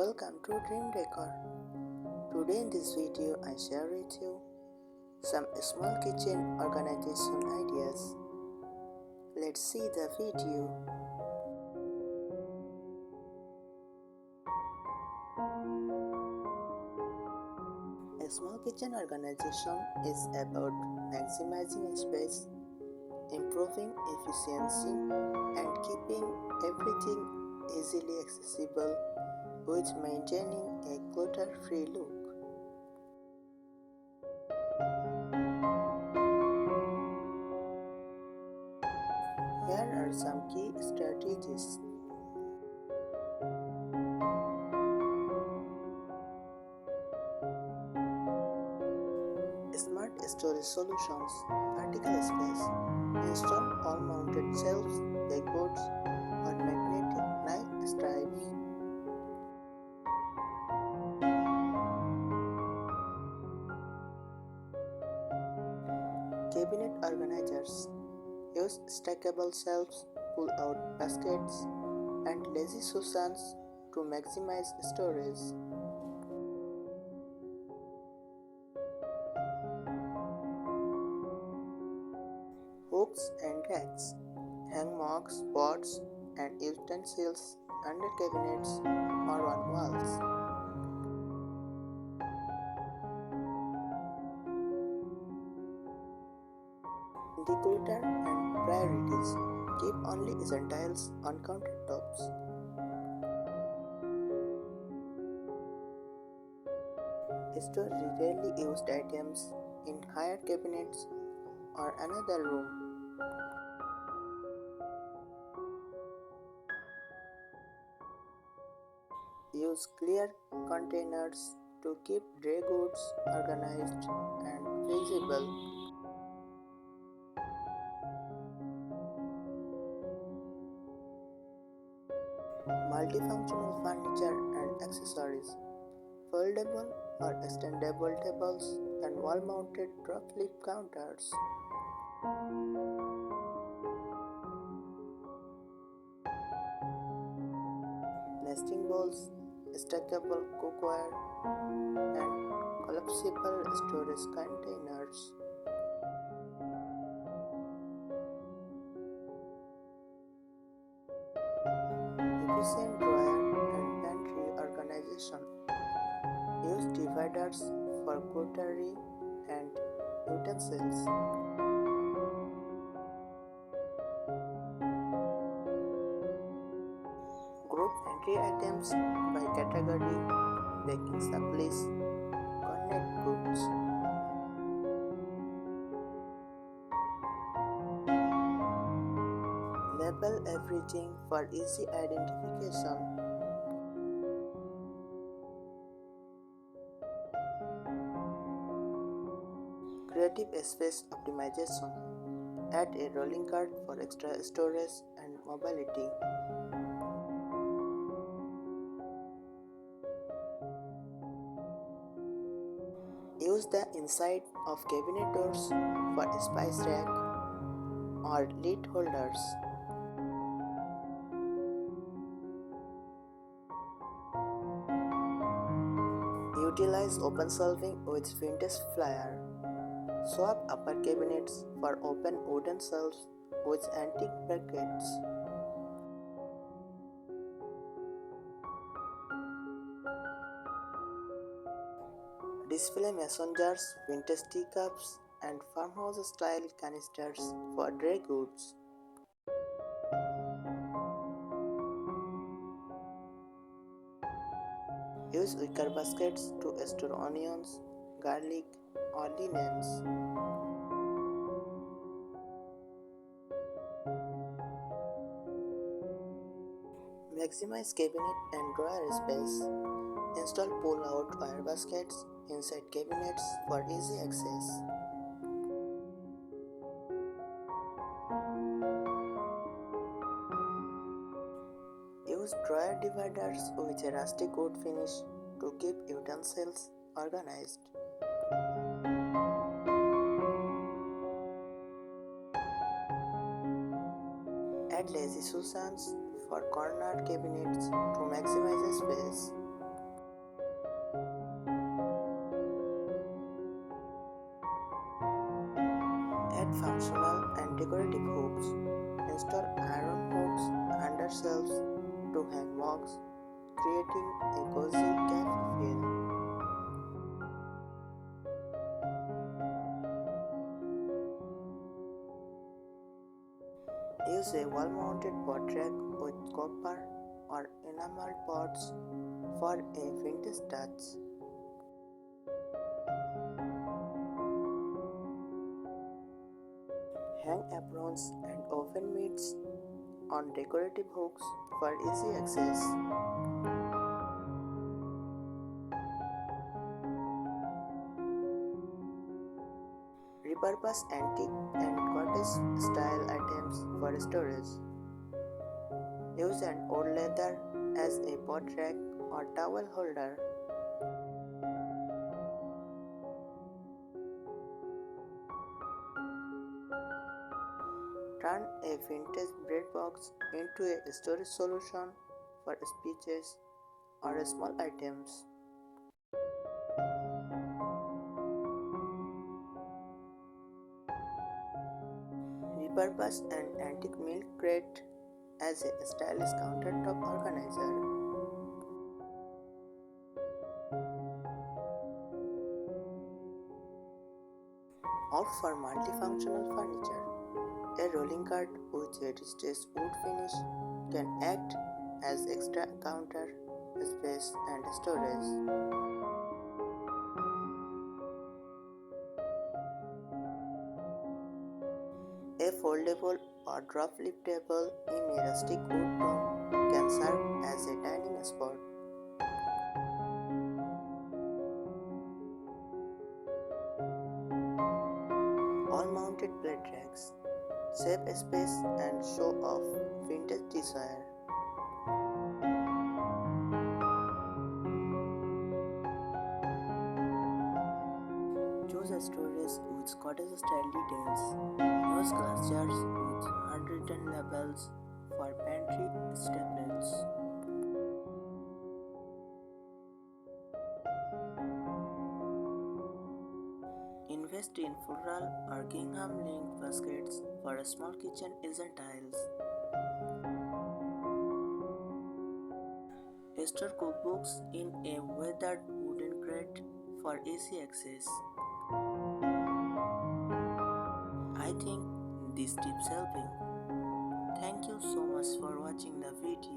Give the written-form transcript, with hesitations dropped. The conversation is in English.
Welcome to Dream Decor. Today in this video I share with you some small kitchen organization ideas. Let's see the video. A small kitchen organization is about maximizing space, improving efficiency, and keeping everything easily accessible with maintaining a clutter-free look. Here are some key strategies. Smart storage solutions, vertical space. Install all-mounted shelves, pegboards, or magnetic knife stripes. Cabinet organizers. Use stackable shelves, pull-out baskets, and lazy Susans to maximize storage. Hooks and racks. Hang mugs, pots, and utensils under cabinets or on walls. Declutter and priorities. Keep only essentials on countertops. Store rarely used items in higher cabinets or another room. Use clear containers to keep dry goods organized and visible. Multifunctional furniture and accessories. Foldable or extendable tables and wall-mounted drop-lip counters. Nesting bowls, stackable cookware, and collapsible storage containers. Efficient drawer and pantry organization. Use dividers for cutlery and utensils. Group entry items by category, baking supplies, connect goods. Label everything for easy identification. Creative space optimization. Add a rolling cart for extra storage and mobility. Use the inside of cabinet doors for a spice rack or lid holders. Utilize open shelving with vintage flyer. Swap upper cabinets for open wooden shelves with antique brackets. Display mason jars, vintage teacups, and farmhouse-style canisters for dry goods. Use wicker baskets to store onions, garlic, or linens. Maximize cabinet and drawer space. Install pull-out wire baskets inside cabinets for easy access. Use drawer dividers with a rustic wood finish to keep utensils organized. Add lazy Susans for corner cabinets to maximize space. iron hooks under shelves to hang mugs, creating a cozy cafe feel. Use a wall-mounted pot rack with copper or enamel pots for a vintage touch. Hang aprons and oven mitts on decorative hooks for easy access. Repurpose antique and cottage style items for storage. Use an old leather as a pot rack or towel holder. Turn a vintage bread box into a storage solution for speeches or small items. Repurpose an antique milk crate as a stylish countertop organizer. Opt for multifunctional furniture. A rolling cart with a distressed wood finish can act as extra counter space and storage. A foldable or drop lift table in a rustic wood tone can serve as a dining spot. All mounted plate racks save space and show off vintage desire. Choose a storage with cottage style details. Use glass jars with handwritten labels for pantry staples. Invest in floral or gingham linked baskets for small kitchen essentials. Store cookbooks in a weathered wooden crate for easy access. I think these tips help you. Thank you so much for watching the video.